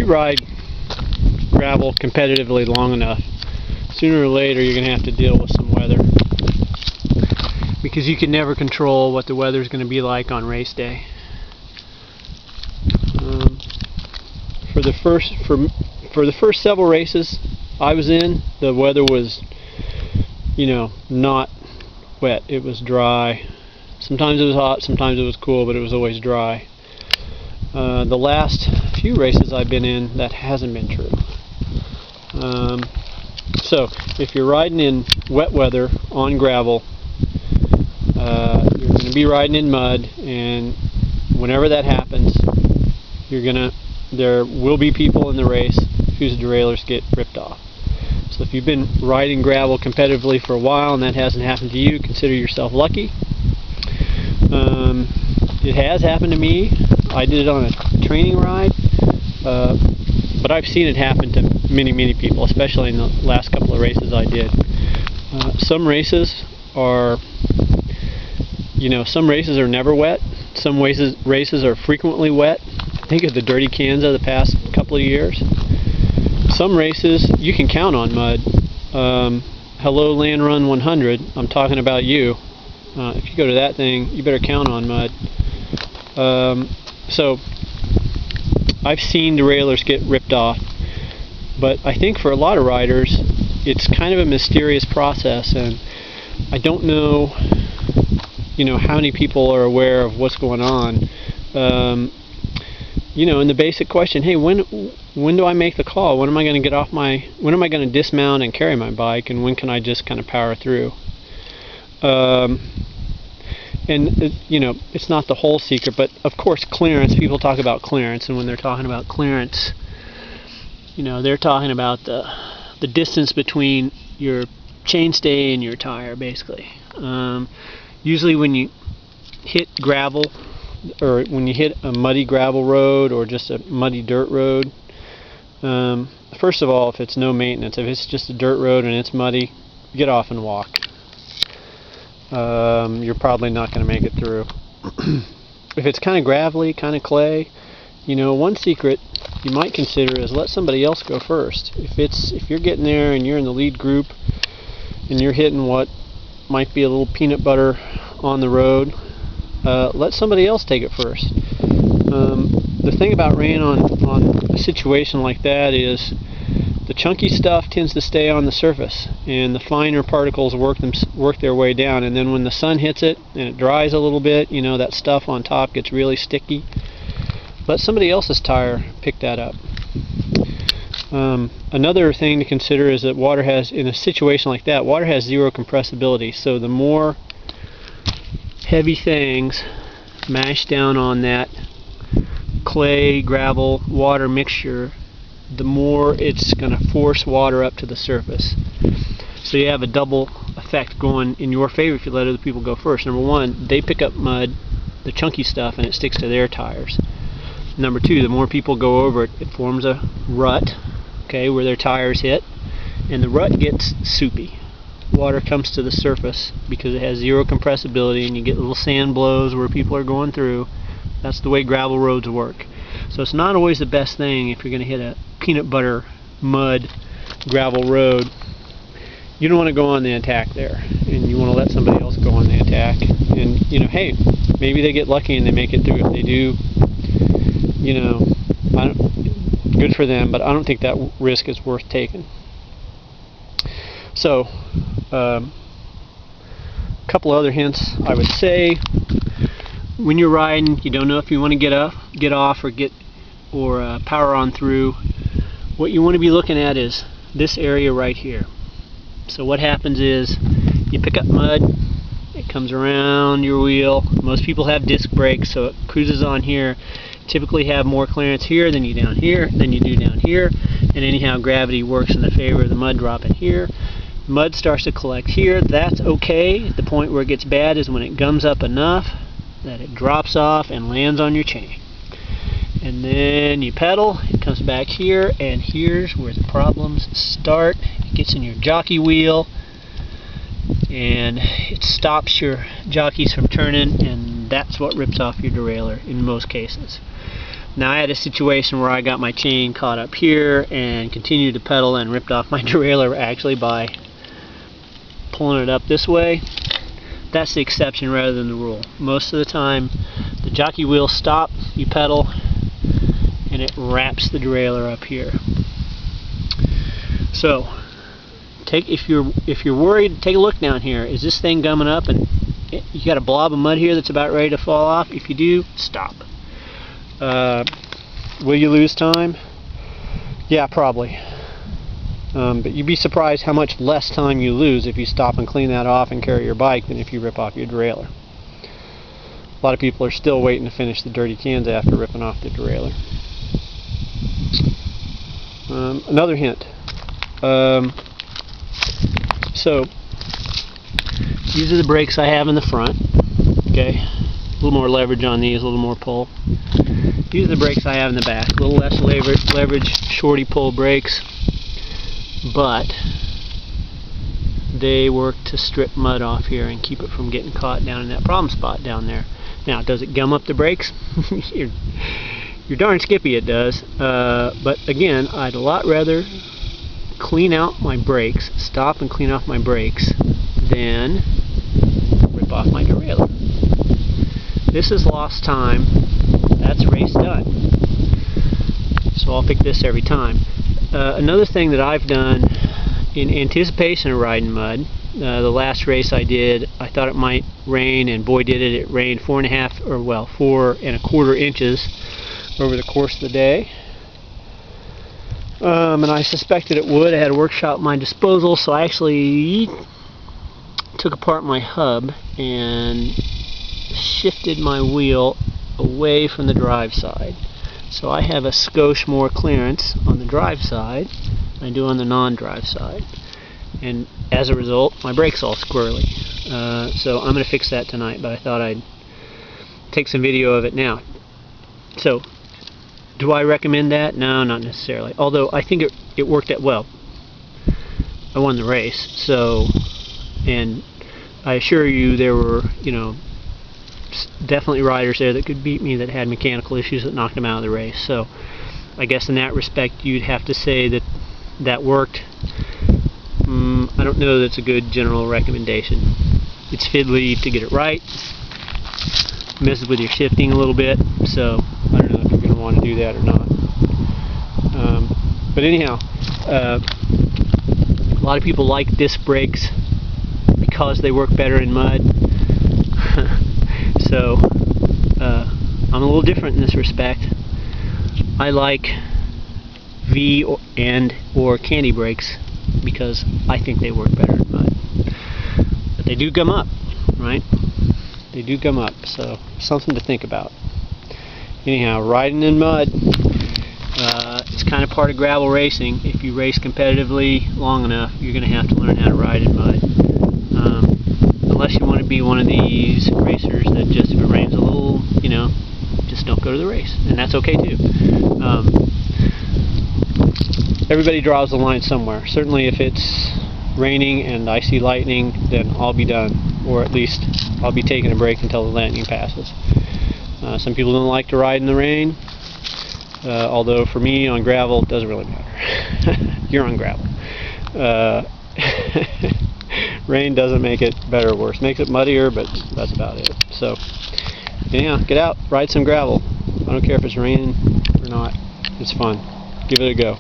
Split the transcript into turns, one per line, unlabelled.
you ride gravel competitively long enough, sooner or later you're going to have to deal with some weather, because you can never control what the weather is going to be like on race day. For the first several races I was in, the weather was, not wet. It was dry. Sometimes it was hot, sometimes it was cool, but it was always dry. The last few races I've been in, that hasn't been true. So if you're riding in wet weather on gravel, you're going to be riding in mud, and whenever that happens, there will be people in the race whose derailleurs get ripped off. So if you've been riding gravel competitively for a while and that hasn't happened to you, consider yourself lucky. It has happened to me. I did it on a training ride, but I've seen it happen to many people, especially in the last couple of races I did. Some races are never wet. Some races are frequently wet. Think of the Dirty Kansas the past couple of years. Some races you can count on mud. Hello Land Run 100, I'm talking about you. If you go to that thing, you better count on mud. So I've seen derailleurs get ripped off, but I think for a lot of riders it's kind of a mysterious process, and I don't know how many people are aware of what's going on. And the basic question, hey, when do I make the call? When am I going to when am I going to dismount and carry my bike, and when can I just kind of power through? It's not the whole secret, but of course clearance, people talk about clearance, and when they're talking about clearance, they're talking about the distance between your chainstay and your tire, basically. Usually when you hit gravel, or when you hit a muddy gravel road or just a muddy dirt road, first of all, if it's no maintenance, if it's just a dirt road and it's muddy, get off and walk. You're probably not going to make it through. If it's kind of gravelly, kind of clay, one secret you might consider is let somebody else go first. If you're getting there and you're in the lead group and you're hitting what might be a little peanut butter on the road, let somebody else take it first. The thing about rain on a situation like that is the chunky stuff tends to stay on the surface, and the finer particles work their way down, and then when the sun hits it and it dries a little bit, that stuff on top gets really sticky. Let somebody else's tire pick that up. Another thing to consider is that water has, in a situation like that, water has zero compressibility, so the more heavy things mash down on that clay, gravel, water mixture, the more it's going to force water up to the surface. So you have a double effect going in your favor if you let other people go first. Number one, they pick up mud, the chunky stuff, and it sticks to their tires. Number two, the more people go over it, it forms a rut, okay, where their tires hit, and the rut gets soupy. Water comes to the surface because it has zero compressibility, and you get little sand blows where people are going through. That's the way gravel roads work. So it's not always the best thing if you're going to hit a peanut butter mud gravel road. You don't want to go on the attack there, and you want to let somebody else go on the attack. And hey, maybe they get lucky and they make it through. If they do, good for them, but I don't think that risk is worth taking. So, a couple other hints I would say: when you're riding, you don't know if you want to get off, or power on through. What you want to be looking at is this area right here. So what happens is you pick up mud, it comes around your wheel. Most people have disc brakes, so it cruises on here. Typically have more clearance here than you do down here, and anyhow gravity works in the favor of the mud dropping here. Mud starts to collect here. That's okay. The point where it gets bad is when it gums up enough that it drops off and lands on your chain. And then you pedal, it comes back here, and here's where the problems start. It gets in your jockey wheel, and it stops your jockeys from turning, and that's what rips off your derailleur in most cases. Now I had a situation where I got my chain caught up here and continued to pedal and ripped off my derailleur actually by pulling it up this way. That's the exception rather than the rule. Most of the time the jockey wheels stop, you pedal, and it wraps the derailleur up here. So if you're worried, take a look down here. Is this thing gumming up and you got a blob of mud here that's about ready to fall off? If you do, stop. Will you lose time? Yeah, probably. But you'd be surprised how much less time you lose if you stop and clean that off and carry your bike than if you rip off your derailleur. A lot of people are still waiting to finish the dirty cans after ripping off the derailleur. Another hint. So these are the brakes I have in the front. Okay, a little more leverage on these, a little more pull. These are the brakes I have in the back. A little less leverage, shorty pull brakes, but they work to strip mud off here and keep it from getting caught down in that problem spot down there. Now, does it gum up the brakes? You're darn skippy it does. But again, I'd a lot rather clean out my brakes, stop and clean off my brakes, than rip off my derailleur. This is lost time. That's race done. So I'll pick this every time. Another thing that I've done in anticipation of riding mud, the last race I did, I thought it might rain, and boy did it. It rained 4 1/4 inches over the course of the day. And I suspected it would. I had a workshop at my disposal, so I actually took apart my hub and shifted my wheel away from the drive side. So I have a skosh more clearance on the drive side than I do on the non-drive side. And as a result, my brake's all squirrely. So I'm going to fix that tonight, but I thought I'd take some video of it now. So, do I recommend that? No, not necessarily. Although I think it worked out well. I won the race, so, and I assure you there were, definitely riders there that could beat me that had mechanical issues that knocked them out of the race. So I guess in that respect you'd have to say that worked. I don't know that it's a good general recommendation. It's fiddly to get it right. Messes with your shifting a little bit, so I don't know if you're going to want to do that or not. But anyhow, a lot of people like disc brakes because they work better in mud. So I'm a little different in this respect. I like V or candy brakes because I think they work better in mud. But they do gum up, right? They do gum up, so something to think about. Anyhow, riding in mud, it's kind of part of gravel racing. If you race competitively long enough, you're going to have to learn how to ride in mud. Unless you want to be one of these racers that just, if it rains a little, just don't go to the race. And that's okay too. Everybody draws the line somewhere. Certainly if it's raining and I see lightning, then I'll be done. Or at least I'll be taking a break until the lightning passes. Some people don't like to ride in the rain. Although for me on gravel it doesn't really matter. You're on gravel. Rain doesn't make it better or worse. Makes it muddier, but that's about it. So, anyhow, get out, ride some gravel. I don't care if it's raining or not. It's fun. Give it a go.